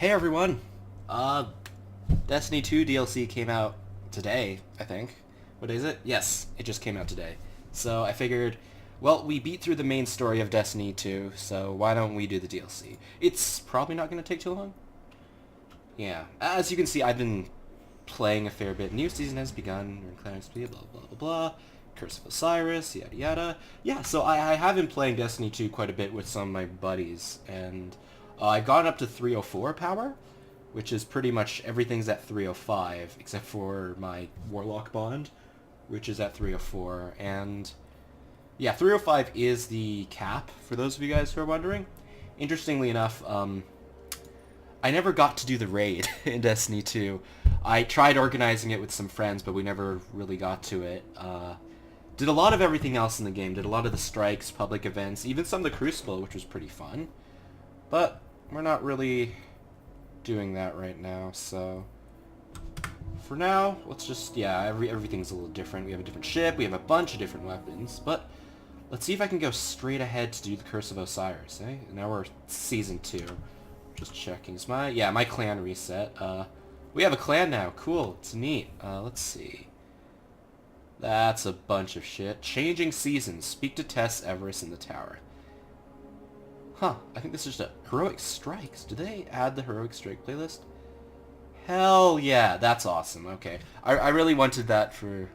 Hey everyone! Destiny 2 DLC came out today, I think. What is it? Yes, it just came out today. So I figured, well, we beat through the main story of Destiny 2, so why don't we do the DLC? It's probably not going to take too long. Yeah, as you can see, I've been playing a fair bit. New season has begun, blah blah blah blah blah, Curse of Osiris, yada yada. Yeah, so I have been playing Destiny 2 quite a bit with some of my buddies, and I've gone up to 304 power, which is pretty much everything's at 305, except for my Warlock bond, which is at 304, and yeah, 305 is the cap, for those of you guys who are wondering. Interestingly enough, I never got to do the raid in Destiny 2. I tried organizing it with some friends, but we never really got to it. Did a lot of everything else in the game. Did a lot of the strikes, public events, even some of the Crucible, which was pretty fun. But we're not really doing that right now, so for now, let's just, yeah, everything's a little different. We have a different ship, we have a bunch of different weapons, but let's see if I can go straight ahead to do the Curse of Osiris, eh? Now we're Season 2. Just checking. Is my clan reset. We have a clan now. Cool. It's neat. Let's see. That's a bunch of shit. Changing seasons. Speak to Tess Everest in the tower. Huh. I think this is just a Heroic Strikes. Did they add the Heroic Strike playlist? Hell yeah. That's awesome. Okay. I really wanted that for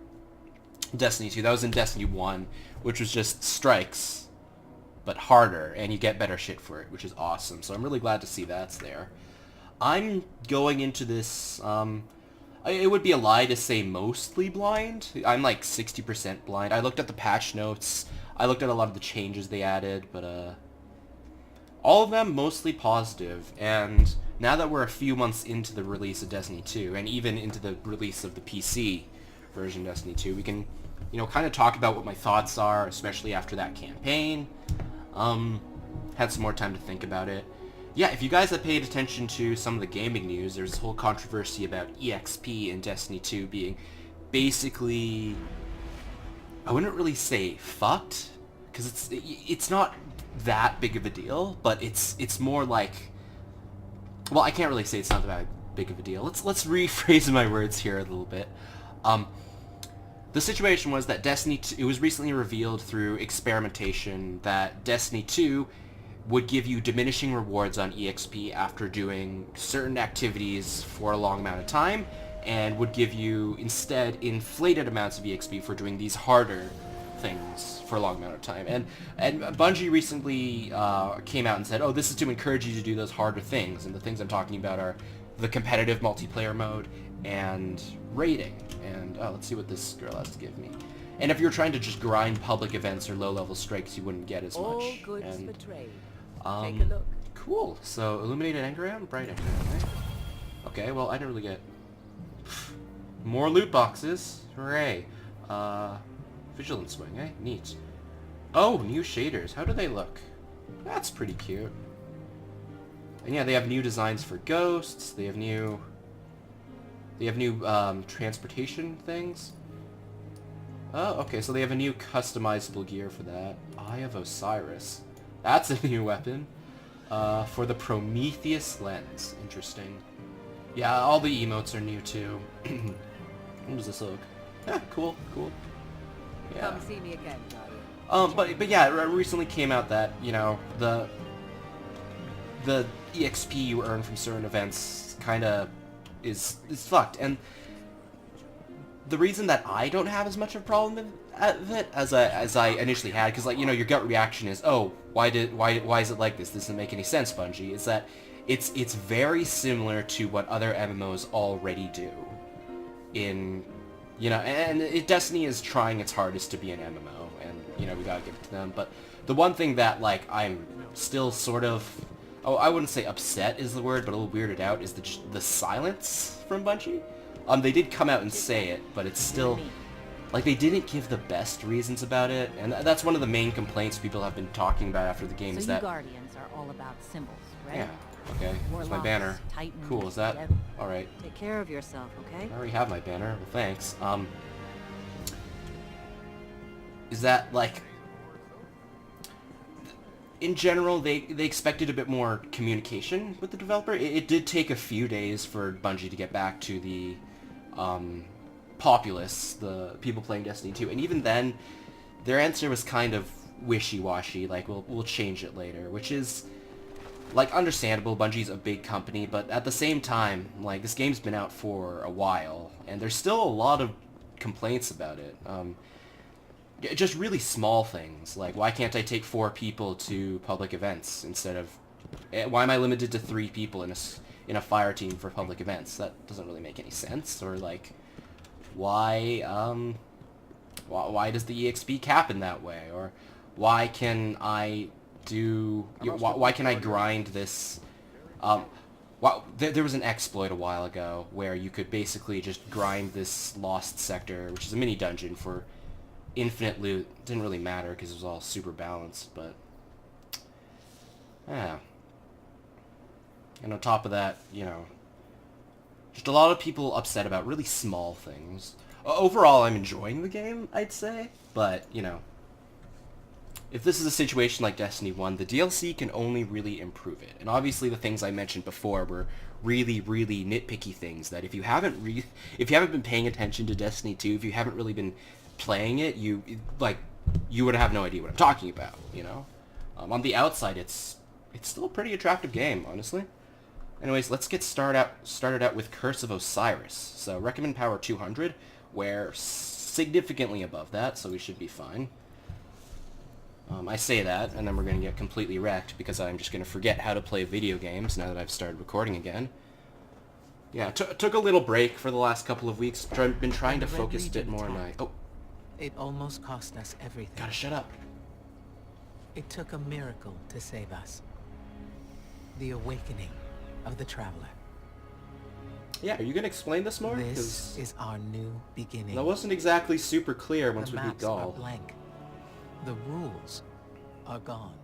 Destiny 2. That was in Destiny 1, which was just strikes, but harder, and you get better shit for it, which is awesome. So I'm really glad to see that's there. I'm going into this, it would be a lie to say mostly blind. I'm like 60% blind. I looked at the patch notes. I looked at a lot of the changes they added, but all of them mostly positive. And now that we're a few months into the release of Destiny 2, and even into the release of the PC version of Destiny 2, we can, kind of talk about what my thoughts are, especially after that campaign. Had some more time to think about it. Yeah, if you guys have paid attention to some of the gaming news, there's this whole controversy about EXP in Destiny 2 being basically, I wouldn't really say fucked, because it's not that big of a deal, but it's more like, well, I can't really say it's not that big of a deal. Let's rephrase my words here a little bit. The situation was that Destiny 2, it was recently revealed through experimentation that Destiny 2 would give you diminishing rewards on EXP after doing certain activities for a long amount of time, and would give you instead inflated amounts of EXP for doing these harder things for a long amount of time. And Bungie recently came out and said, oh, this is to encourage you to do those harder things, and the things I'm talking about are the competitive multiplayer mode and raiding. And let's see what this girl has to give me. And if you're trying to just grind public events or low-level strikes, you wouldn't get as much. All goods and, for trade. Take a look. Cool. So illuminated engram, bright engram. Right? Okay. Well, I didn't really get more loot boxes. Hooray! Vigilance swing. Eh? Neat. Oh, new shaders. How do they look? That's pretty cute. And yeah, they have new designs for ghosts. They have new transportation things. Oh, okay, so they have a new customizable gear for that. Eye of Osiris. That's a new weapon. For the Prometheus lens. Interesting. Yeah, all the emotes are new too. How does this look? Yeah, cool. Yeah. Come see me again, darling. But yeah, it recently came out that, the EXP you earn from certain events kinda is fucked, and the reason that I don't have as much of a problem with it as I initially had, because your gut reaction is, oh, why is it like this? This doesn't make any sense, Bungie. Is that it's very similar to what other MMOs already do. And Destiny is trying its hardest to be an MMO, and we gotta give it to them. But the one thing that I'm still sort of, I wouldn't say upset is the word, but a little weirded out is the silence from Bungie. They did come out and say it, but it's still, they didn't give the best reasons about it, and that's one of the main complaints people have been talking about after the game, So is you that... Guardians are all about symbols, right? Yeah, okay, it's my banner. Titans, Cool, is that... devils. Alright. Take care of yourself, okay? I already have my banner, well thanks. Is that, in general, they expected a bit more communication with the developer. It did take a few days for Bungie to get back to the populace, the people playing Destiny 2, and even then, their answer was kind of wishy-washy, like, we'll change it later, which is, like, understandable. Bungie's a big company, but at the same time, like, this game's been out for a while, and there's still a lot of complaints about it. Just really small things, like, why can't I take 4 people to public events instead of... Why am I limited to 3 people in a fire team for public events? That doesn't really make any sense. Or, like, why does the EXP cap in that way? Or why can I why can I grind this... there was an exploit a while ago where you could basically just grind this lost sector, which is a mini dungeon, for infinite loot. Didn't really matter because it was all super balanced, but yeah. And on top of that, you know, just a lot of people upset about really small things. Overall, I'm enjoying the game, I'd say, but, you know, if this is a situation like Destiny 1, the DLC can only really improve it. And obviously the things I mentioned before were really, really nitpicky things that if you haven't been paying attention to Destiny 2, if you haven't really been playing it, you would have no idea what I'm talking about, you know? On the outside, it's still a pretty attractive game, honestly. Anyways, let's get started out with Curse of Osiris. So, recommend power 200. We're significantly above that, so we should be fine. I say that, and then we're going to get completely wrecked because I'm just going to forget how to play video games now that I've started recording again. Yeah, took a little break for the last couple of weeks. Been trying to focus a bit more on my... Oh. It almost cost us everything. Gotta shut up. It took a miracle to save us. The awakening of the Traveler. Yeah, are you going to explain this more? This is our new beginning. That wasn't exactly super clear once we beat Gaul. The maps are blank. The rules are gone.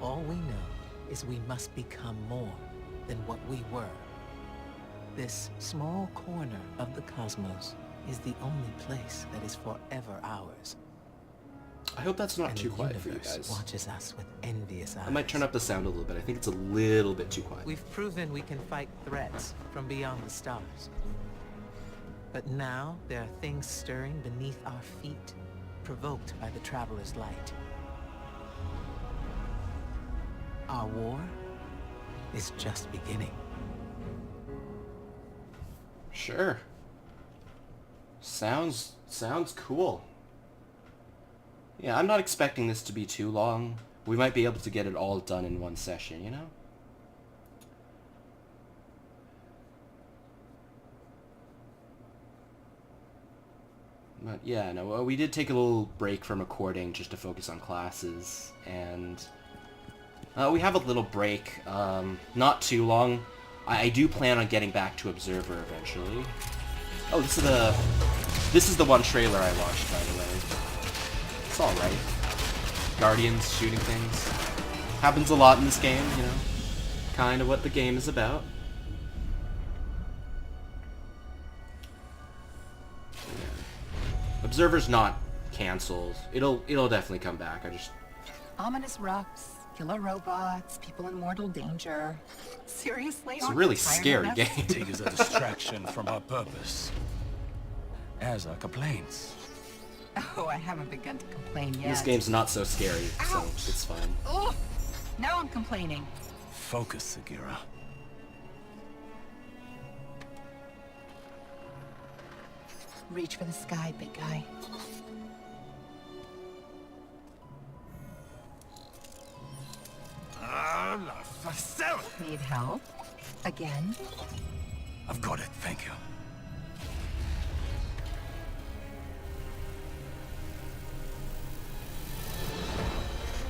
All we know is we must become more than what we were. This small corner of the cosmos is the only place that is forever ours. I hope that's not too quiet for you guys. Watches us with envious eyes. I might turn up the sound a little bit. I think it's a little bit too quiet. We've proven we can fight threats from beyond the stars. But now there are things stirring beneath our feet, provoked by the Traveler's light. Our war is just beginning. Sure. Sounds cool. Yeah, I'm not expecting this to be too long. We might be able to get it all done in one session, you know? But yeah, no, we did take a little break from recording just to focus on classes, and we have a little break, not too long. I do plan on getting back to Observer eventually. Oh, this is the one trailer I watched, by the way. It's alright. Guardians shooting things. Happens a lot in this game, you know? Kind of what the game is about. Yeah. Observer's not cancelled. It'll definitely come back. Ominous rocks, killer robots, people in mortal danger. Seriously, it's a really scary game. It is a distraction from our purpose. As our complaints. Oh, I haven't begun to complain yet. This game's not so scary, so Ouch. it's fine. Oh, now I'm complaining. Focus, Sagira. Reach for the sky, big guy. Need help? Again? I've got it, thank you.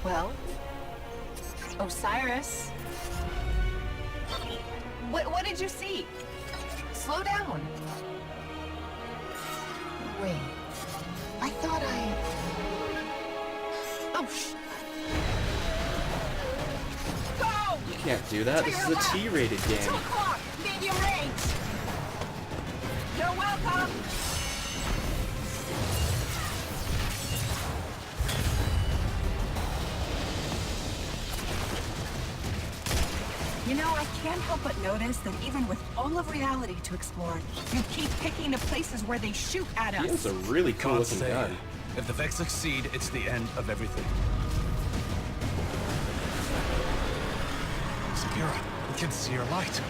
Well, Osiris. What did you see? Slow down. Wait. I thought Oh, Go! You can't do that. This is a T-rated game. 2 o'clock, medium range. You're welcome. You know, I can't help but notice that even with all of reality to explore, you keep picking the places where they shoot at us. He has a really cool Can't looking say. gun. If the Vex succeed, it's the end of everything. Sagira, we can see your light.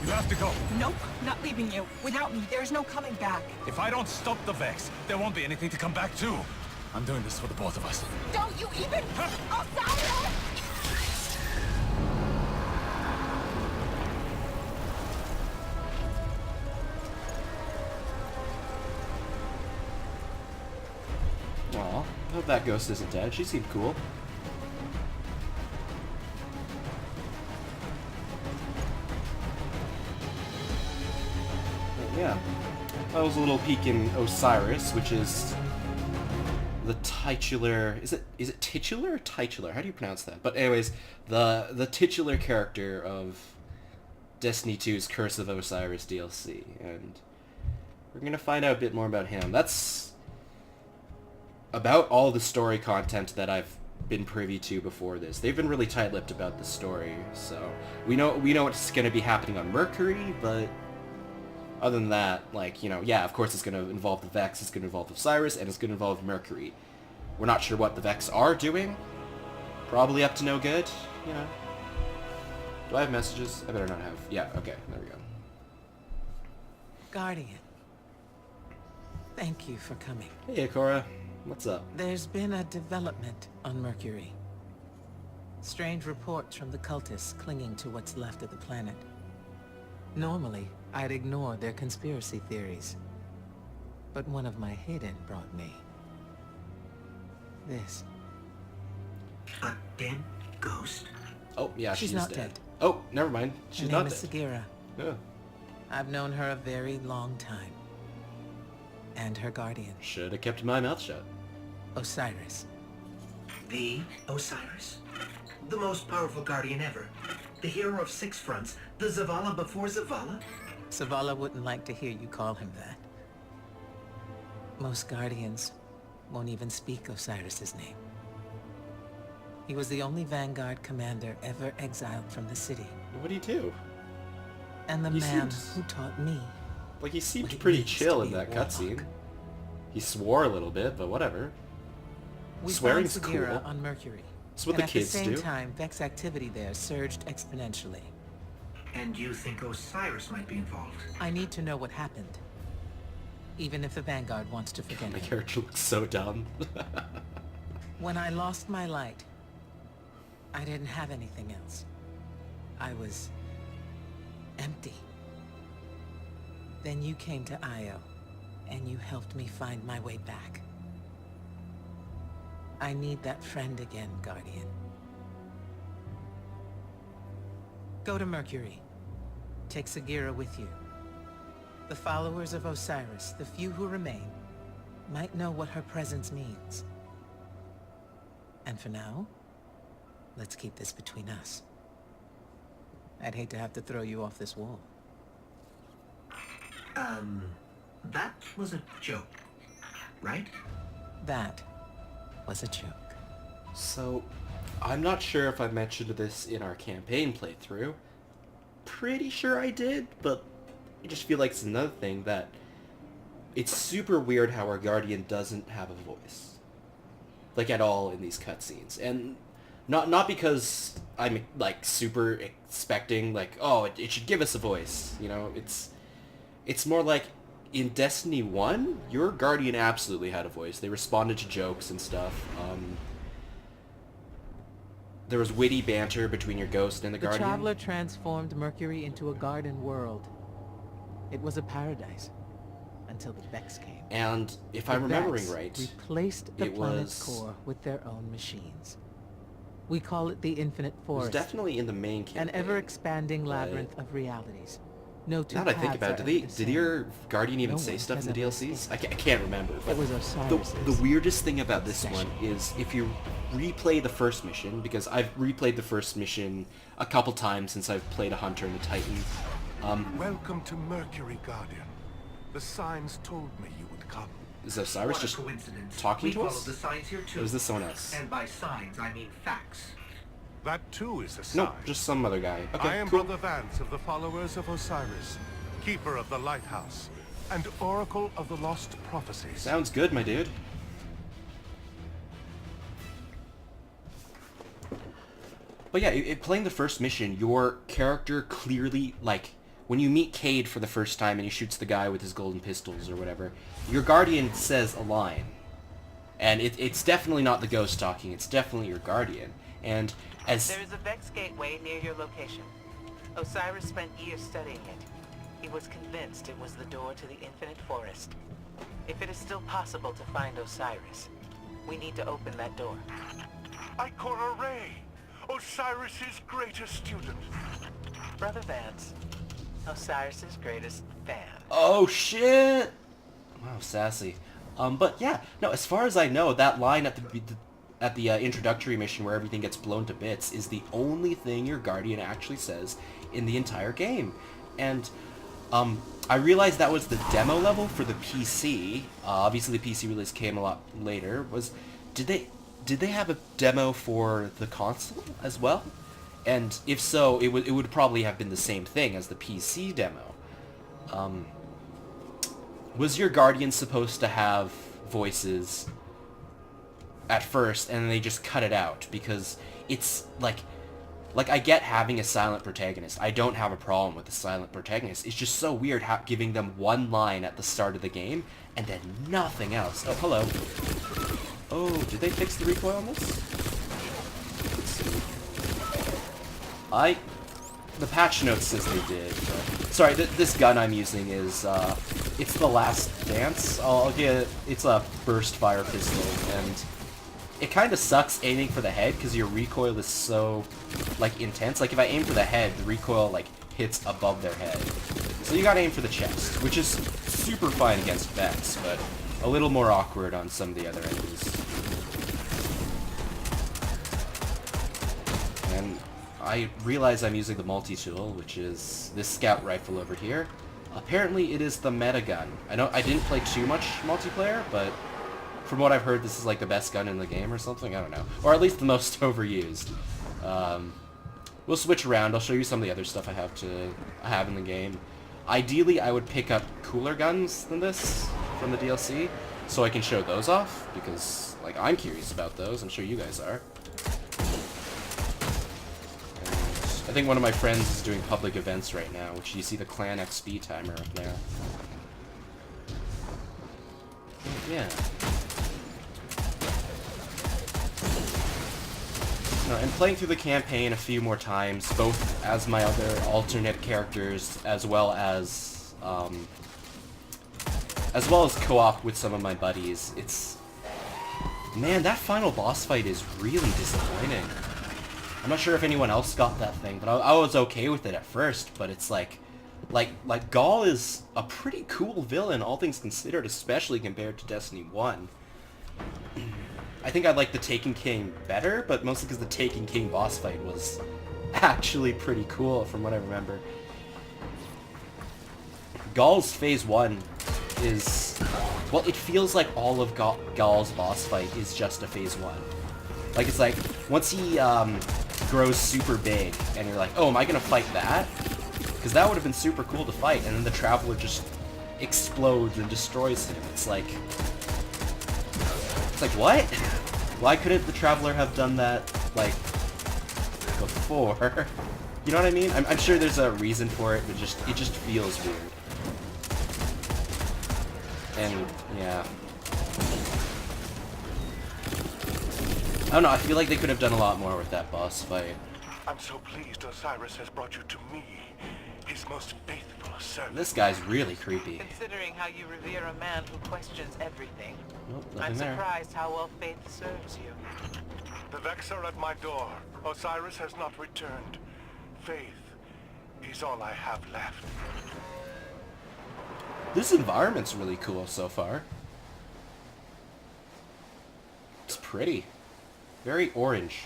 You have to go. Nope, not leaving you. Without me, there's no coming back. If I don't stop the Vex, there won't be anything to come back to. I'm doing this for the both of us. Don't you even... Osiris! Aw, I hope that ghost isn't dead. She seemed cool. But yeah, that was a little peek in Osiris, which is the titular... Is it titular or titular? How do you pronounce that? But anyways, the titular character of Destiny 2's Curse of Osiris DLC, and we're gonna find out a bit more about him. That's about all the story content that I've been privy to before this. They've been really tight-lipped about the story, so we know what's going to be happening on Mercury, but other than that, like, you know, yeah, of course it's going to involve the Vex, it's going to involve Osiris, and it's going to involve Mercury. We're not sure what the Vex are doing. Probably up to no good, you know. Do I have messages? I better not have. Yeah, okay, there we go. Guardian. Thank you for coming. Hey, Akora. What's up? There's been a development on Mercury. Strange reports from the cultists clinging to what's left of the planet. Normally, I'd ignore their conspiracy theories. But one of my hidden brought me this. A dead ghost? Oh, yeah, She's she's not dead. dead. Oh, never mind. She's Her not name is dead. Sagira. Yeah. I've known her a very long time. And her guardian, Should have kept my mouth shut. Osiris. The Osiris? The most powerful guardian ever. The hero of 6 fronts. The Zavala before Zavala? Zavala wouldn't like to hear you call him that. Most guardians won't even speak Osiris's name. He was the only Vanguard commander ever exiled from the city. What do you do? And the He man seems- who taught me. Like, he seemed What it pretty means to chill in be a that warlock. cutscene. He swore a little bit, but whatever. We Swearing's found Sagira cool. on Mercury. It's what and the kids at the same do. time, Vex activity there surged exponentially. And you think Osiris might be involved? I need to know what happened. Even if the Vanguard wants to forget My it. character looks so dumb. When I lost my light, I didn't have anything else. I was empty. Then you came to Io, and you helped me find my way back. I need that friend again, Guardian. Go to Mercury. Take Sagira with you. The followers of Osiris, the few who remain, might know what her presence means. And for now, let's keep this between us. I'd hate to have to throw you off this wall. That was a joke, right? That was a joke. So, I'm not sure if I mentioned this in our campaign playthrough. Pretty sure I did, but I just feel like it's another thing that it's super weird how our Guardian doesn't have a voice. Like, at all in these cutscenes. And not because I'm, like, super expecting, like, oh, it should give us a voice, you know? It's more like, in Destiny 1, your Guardian absolutely had a voice. They responded to jokes and stuff. There was witty banter between your ghost and the The Guardian. Traveler transformed Mercury into a garden world. It was a paradise until the Vex came. And if The I'm remembering Vex right, replaced the it planet's was- core with their own machines. We call it the Infinite it was Forest, definitely in the main campaign. an ever-expanding but- labyrinth of realities. No two Now that I think paths about are it, ever the did same. your Guardian even No say one stuff in has the ever DLCs? escaped. I can't remember. But It was Osiris's the weirdest thing about this obsession. one is if you replay the first mission, because I've replayed the first mission a couple times since I've played a Hunter and a Titan. Welcome to Mercury, Guardian. The signs told me you would come. Is Osiris What a just coincidence. talking we to follow us? the signs here too. Or is this someone else? And by signs, I mean facts. That too is a sign. No, just some other guy. Okay, I am cool. Brother Vance of the followers of Osiris, Keeper of the Lighthouse, and Oracle of the Lost Prophecies. Sounds good, my dude. But yeah, playing the first mission, your character clearly, like, when you meet Cade for the first time and he shoots the guy with his golden pistols or whatever, your Guardian says a line. And it's definitely not the ghost talking, it's definitely your Guardian. And as... There is a Vex gateway near your location. Osiris spent years studying it. He was convinced it was the door to the Infinite Forest. If it is still possible to find Osiris, we need to open that door. Ikora Ray, Osiris's greatest student. Brother Vance, Osiris's greatest fan. Oh shit! Wow, sassy. But yeah, no, as far as I know, that line at the introductory mission where everything gets blown to bits is the only thing your Guardian actually says in the entire game. And I realized that was the demo level for the PC. Obviously the PC release came a lot later. Did they have a demo for the console as well? And if so, it would probably have been the same thing as the PC demo. Was your Guardian supposed to have voices at first, and then they just cut it out? Because it's, like I get having a silent protagonist. I don't have a problem with a silent protagonist. It's just so weird giving them one line at the start of the game, and then nothing else. Oh, hello. Oh, did they fix the recoil on this? Let's see. The patch notes says they did. But... Sorry, this gun I'm using is, it's the Last Dance. I'll get it. It's a burst fire pistol, and it kind of sucks aiming for the head because your recoil is so, like, intense. Like, if I aim for the head, the recoil, like, hits above their head. So you gotta aim for the chest, which is super fine against Vex, but a little more awkward on some of the other enemies. And I realize I'm using the multi-tool, which is this scout rifle over here. Apparently it is the meta gun. I didn't play too much multiplayer, but from what I've heard, this is like the best gun in the game or something. I don't know. Or at least the most overused. We'll switch around. I'll show you some of the other stuff I have in the game. Ideally, I would pick up cooler guns than this from the DLC, so I can show those off, because, like, I'm curious about those. I'm sure you guys are. I think one of my friends is doing public events right now, which you see the clan XP timer up there. Yeah. No, and playing through the campaign a few more times, both as my other alternate characters, as well as co-op with some of my buddies, it's... Man, that final boss fight is really disappointing. I'm not sure if anyone else got that thing, but I was okay with it at first, but it's like Gaul is a pretty cool villain, all things considered, especially compared to Destiny 1. I think I like the Taken King better, but mostly because the Taken King boss fight was actually pretty cool from what I remember. Gaul's Phase 1 is... Well, it feels like all of Gaul's boss fight is just a Phase 1. Like, it's like, once he grows super big, and you're like, oh, am I gonna fight that? Because that would have been super cool to fight, and then the Traveler just explodes and destroys him. It's like, what? Why couldn't the Traveler have done that, like, before? You know what I mean? I'm sure there's a reason for it, but it just feels weird. And, yeah. I don't know, I feel like they could have done a lot more with that boss fight. I'm so pleased Osiris has brought you to me, his most faithful servant. This guy's really creepy. Considering how you revere a man who questions everything, Nope, I'm nothing there. surprised how well faith serves you. The Vex are at my door. Osiris has not returned. Faith is all I have left. This environment's really cool so far. It's pretty. Very orange.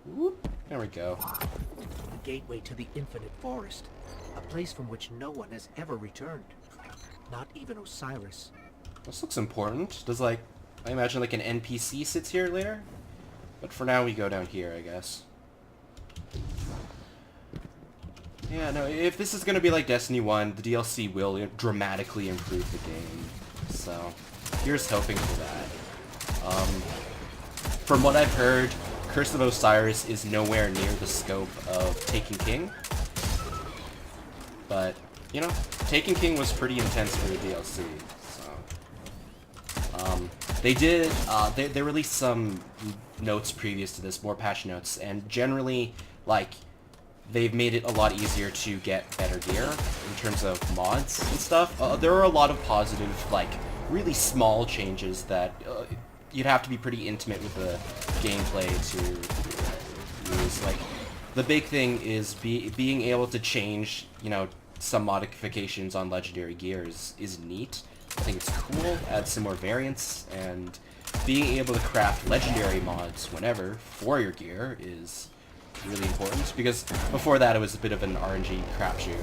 Whoop. There we go. The gateway to the Infinite Forest. A place from which no one has ever returned. Not even Osiris. This looks important. Does, like, I imagine like an NPC sits here later? But for now, we go down here, I guess. Yeah, no, if this is going to be like Destiny 1, the DLC will dramatically improve the game. So, here's hoping for that. From what I've heard, Curse of Osiris is nowhere near the scope of Taken King. But, you know, Taken King was pretty intense for the DLC, so... they released some notes previous to this, more patch notes, and generally, like, they've made it a lot easier to get better gear in terms of mods and stuff. There are a lot of positive, like, really small changes that you'd have to be pretty intimate with the gameplay to use. Like, the big thing is being able to change, you know, some modifications on legendary gears is neat. I think it's cool, adds some more variance, and being able to craft legendary mods whenever for your gear is really important, because before that it was a bit of an RNG crapshoot.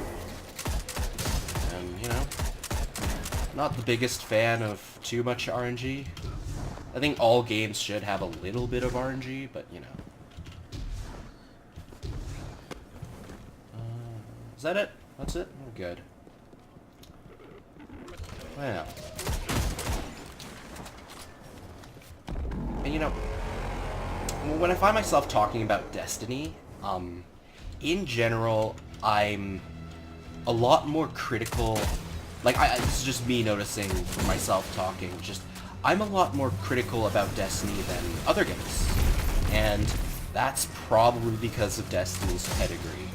And, you know, not the biggest fan of too much RNG. I think all games should have a little bit of RNG, but, you know. Is that it? That's it? We're good. Well. And, you know, when I find myself talking about Destiny, in general, I'm a lot more critical. Like, this is just me noticing myself talking. Just, I'm a lot more critical about Destiny than other games. And that's probably because of Destiny's pedigree.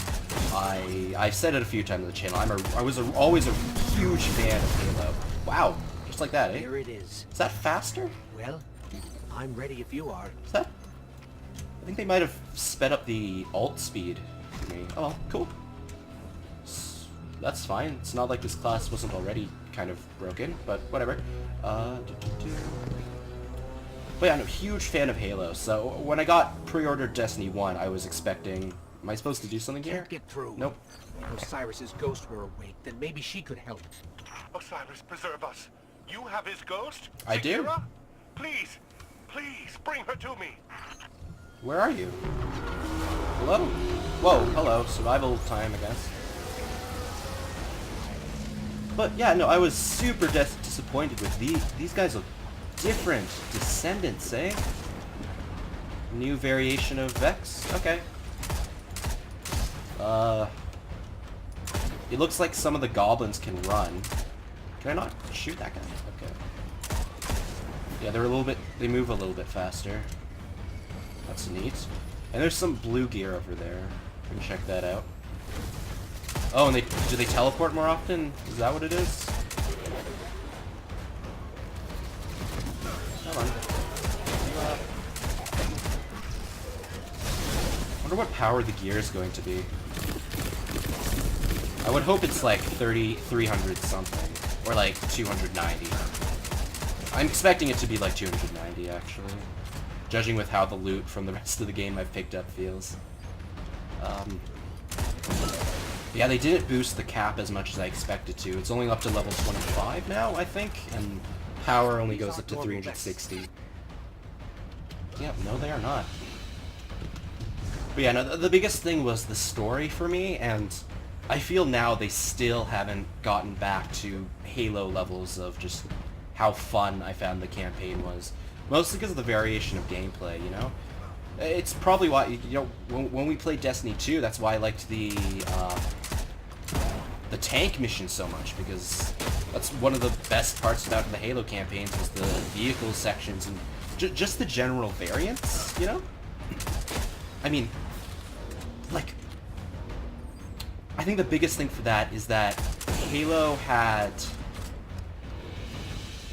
I've said it a few times on the channel. I was always a huge fan of Halo. Wow, just like that, eh? Here it is. Is that faster? Well, I'm ready if you are. Is that? I think they might have sped up the alt speed for me. Oh, well, cool. That's fine. It's not like this class wasn't already kind of broken, but whatever. But yeah, I'm a huge fan of Halo, so when I got pre-ordered Destiny 1, I was expecting... Am I supposed to do something here? Can't get through. Nope. If Osiris's ghost were awake, then maybe she could help. Osiris, preserve us. You have his ghost? I do. Sagira? Please, please, bring her to me. Where are you? Hello? Whoa, hello. Survival time, I guess. But yeah, no, I was super disappointed with these guys look different. Descendants, eh? New variation of Vex? Okay. It looks like some of the goblins can run. Can I not shoot that guy? Okay. Yeah, they move a little bit faster. That's neat. And there's some blue gear over there. We can check that out. Oh, and do they teleport more often? Is that what it is? Come on. I wonder what power the gear is going to be. I would hope it's like 300 something, or like 290. I'm expecting it to be like 290 actually, judging with how the loot from the rest of the game I've picked up feels. Yeah, they didn't boost the cap as much as I expected to. It's only up to level 25 now, I think, and power only goes up to 360. Yeah, no, they are not. But yeah, no, the biggest thing was the story for me, and I feel now they still haven't gotten back to Halo levels of just how fun I found the campaign was. Mostly because of the variation of gameplay, you know? It's probably why, you know, when we played Destiny 2, that's why I liked the tank mission so much, because that's one of the best parts about the Halo campaigns was the vehicle sections and just the general variance, you know? I mean, like, I think the biggest thing for that is that Halo had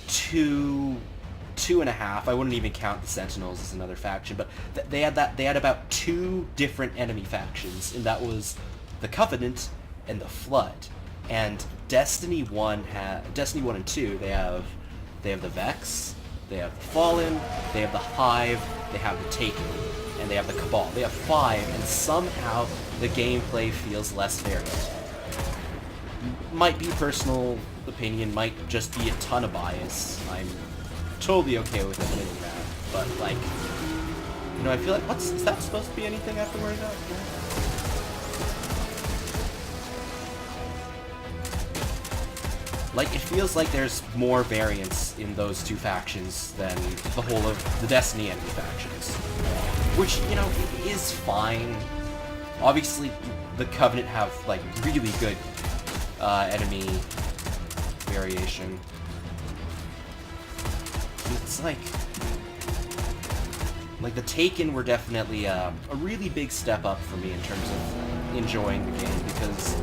two and a half. I wouldn't even count the Sentinels as another faction, but they had about 2 different enemy factions, and that was the Covenant and the Flood. And Destiny 1 and 2, they have the Vex, they have the Fallen, they have the Hive, they have the Taken, and they have the Cabal. They have 5, and somehow the gameplay feels less varied. Might be personal opinion, might just be a ton of bias. I'm totally okay with admitting that, but like, You know, I feel like, is that supposed to be anything I have to worry about? Like, it feels like there's more variance in those two factions than the whole of the Destiny enemy factions. Which, you know, is fine. Obviously, the Covenant have, like, really good enemy variation. And it's like the Taken were definitely a really big step up for me in terms of enjoying the game, because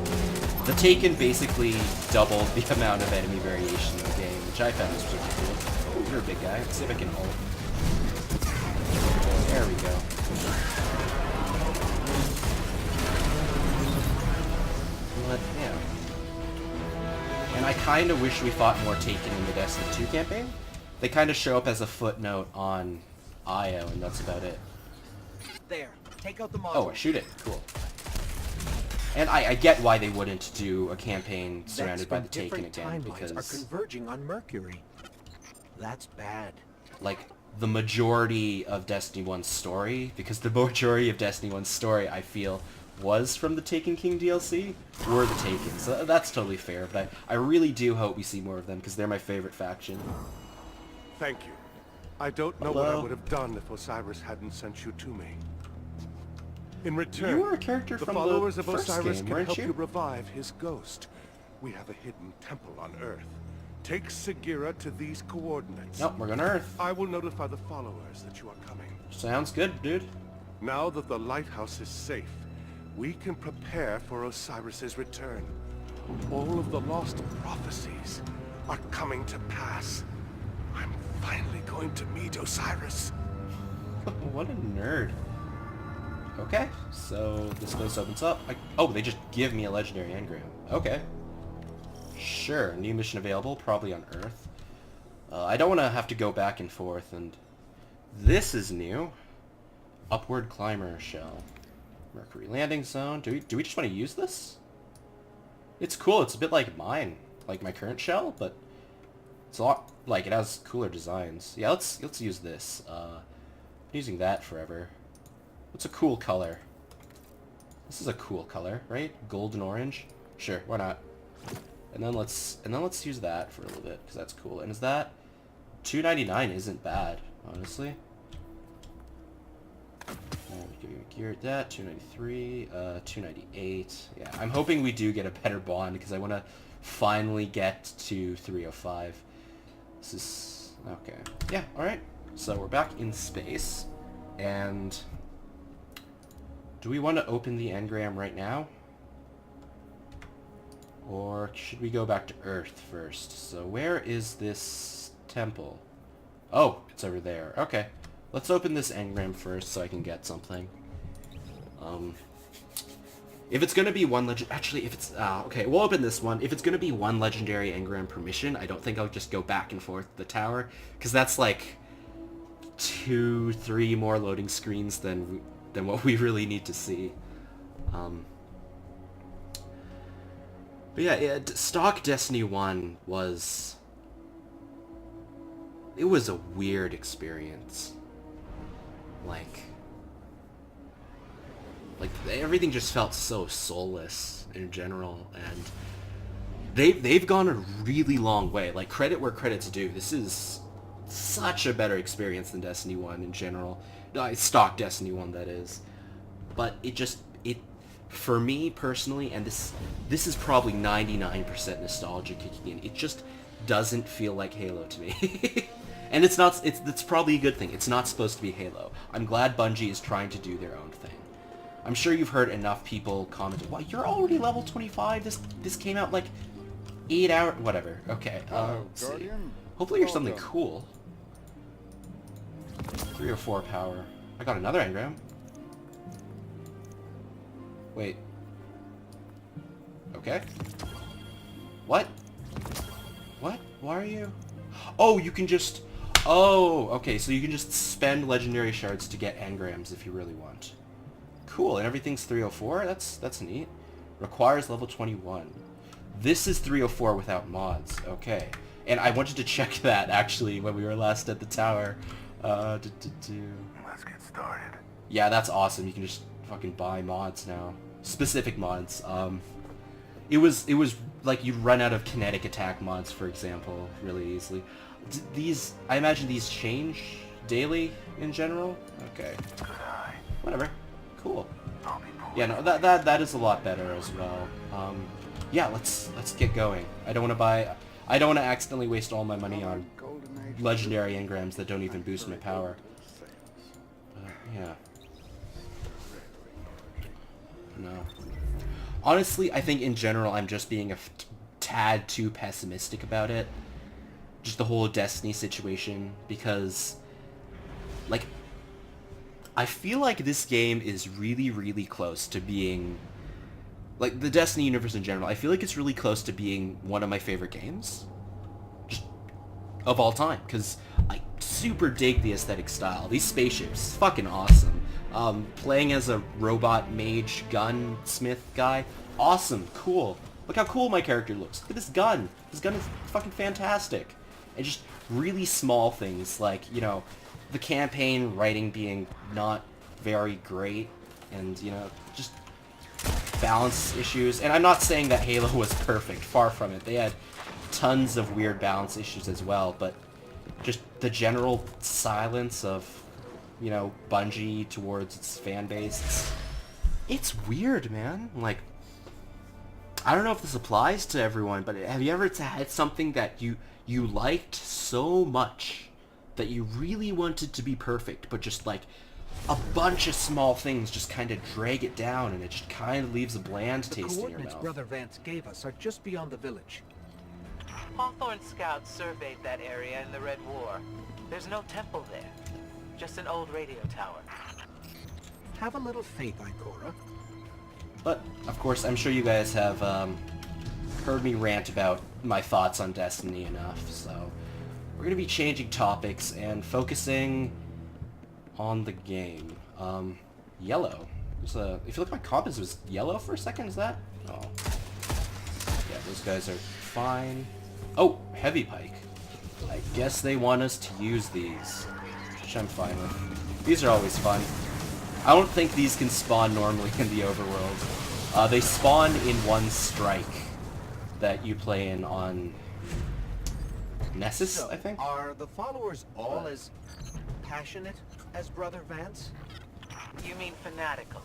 the Taken basically doubled the amount of enemy variation in the game, which I found was pretty cool. Oh, you're a big guy. Let's see if I can ult. There we go. But, yeah. And I kind of wish we fought more Taken in the Destiny 2 campaign. They kind of show up as a footnote on IO, and that's about it. There, take out the module. Oh, I shoot it. Cool. And I get why they wouldn't do a campaign surrounded by the Taken again, because are converging on Mercury. That's bad. Like, the majority of Destiny 1's story, because the majority of Destiny 1's story, I feel, was from the Taken King DLC, were the Taken. So that's totally fair, but I really do hope we see more of them, because they're my favorite faction. Thank you. I don't know what I would have done if Osiris hadn't sent you to me. In return, You were a character the from followers the of first Osiris game, can weren't help you? you revive his ghost. We have a hidden temple on Earth. Take Sagira to these coordinates. Nope, we're going to Earth. I will notify the followers that you are coming. Sounds good, dude. Now that the lighthouse is safe, we can prepare for Osiris's return. All of the lost prophecies are coming to pass. I'm finally going to meet Osiris. What a nerd. Okay, so this place opens up. Oh, they just give me a legendary engram. Okay. Sure, new mission available, probably on Earth. I don't want to have to go back and forth, and this is new. Upward climber shell. Mercury landing zone. Do we just want to use this? It's cool. It's a bit like mine, like my current shell, but it's a lot like it has cooler designs. Yeah, let's use this. Been using that forever. What's a cool color? This is a cool color, right? Gold and orange. Sure, why not? And then let's use that for a little bit, because that's cool. And is that $2.99 isn't bad, honestly. Gear at that, $2.93, $2.98. Yeah, I'm hoping we do get a better bond, because I want to finally get to 305. This is okay. Yeah, all right. So we're back in space, and do we want to open the engram right now? Or should we go back to Earth first? So where is this temple? Oh, it's over there. Okay. Let's open this engram first so I can get something. If it's going to be one legend... Actually, if it's... okay, we'll open this one. If it's going to be one legendary engram per mission, I don't think I'll just go back and forth the tower. Because that's like 2-3 more loading screens than what we really need to see. But yeah, stock Destiny 1 was... It was a weird experience. Like everything just felt so soulless in general, and they've gone a really long way. Like, credit where credit's due. This is such a better experience than Destiny 1 in general. Stock Destiny 1, that is. But it for me personally, and this is probably 99% nostalgia kicking in, it just doesn't feel like Halo to me. And it's probably a good thing. It's not supposed to be Halo. I'm glad Bungie is trying to do their own thing. I'm sure you've heard enough people comment, "Well, you're already level 25. This came out like 8 hours." Whatever. Okay. Let's see. Hopefully you're something cool. 3 or 4 power. I got another engram. Wait. Okay. What? What? Why are you? Oh, you can just... Oh, okay, so you can just spend legendary shards to get engrams if you really want. Cool, and everything's 304? That's neat. Requires level 21. This is 304 without mods. Okay. And I wanted to check that, actually, when we were last at the tower. That let's get started. Yeah, that's awesome. You can just fucking buy mods now. Specific mods. It was like you'd run out of kinetic attack mods, for example, really easily. I imagine these change daily in general? Okay. Good eye. Whatever. Cool. I'll be Yeah, no, that is a lot better as well. Yeah, let's get going. I don't want to accidentally waste all my money on legendary engrams that don't even boost my power. Yeah. No. Honestly, I think in general I'm just being a tad too pessimistic about it. Just the whole Destiny situation, because, like, I feel like this game is really, really close to being, like, the Destiny universe in general, I feel like it's really close to being one of my favorite games. Just of all time, because I super dig the aesthetic style. These spaceships, fucking awesome. Playing as a robot mage gunsmith guy, awesome, cool. Look how cool my character looks. Look at this gun. This gun is fucking fantastic. And just really small things like, you know, the campaign writing being not very great, and, you know, just balance issues. And I'm not saying that Halo was perfect, far from it. They had tons of weird balance issues as well, but just the general silence of, you know, Bungie towards its fan base. It's weird, man. Like, I don't know if this applies to everyone, but have you ever had something that you liked so much that you really wanted to be perfect, but just like a bunch of small things just kind of drag it down, and it just kind of leaves a bland taste in your Coordinates mouth? Brother Vance gave us are just beyond the village. Hawthorne scouts surveyed that area in the Red War. There's no temple there, just an old radio tower. Have a little faith, Ikora. But, of course, I'm sure you guys have heard me rant about my thoughts on Destiny enough, so we're going to be changing topics and focusing on the game. Yellow. If you look at my compass, it was yellow for a second, is that? Oh. Yeah, those guys are fine. Oh, heavy pike. I guess they want us to use these, which I'm fine with. These are always fun. I don't think these can spawn normally in the overworld. They spawn in one strike that you play in on Nessus, So, I think? are the followers all as passionate as Brother Vance? You mean fanatical?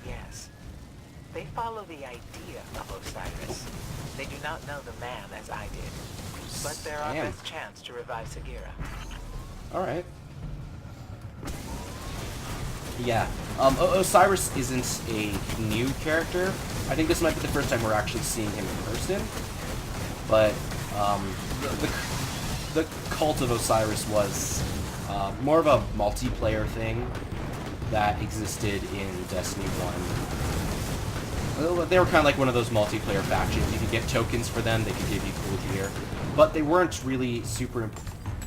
Yes. They follow the idea of Osiris. They do not know the man as I did. But they're our Damn. best chance to revive Sagira. Alright. Yeah. Osiris isn't a new character. I think this might be the first time we're actually seeing him in person. But the cult of Osiris was more of a multiplayer thing that existed in Destiny 1. They were kind of like one of those multiplayer factions. You could get tokens for them, they could give you cool gear. But they weren't really super...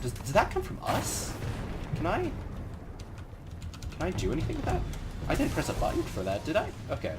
Does that come from us? Can I do anything with that? I didn't press a button for that, did I? Okay.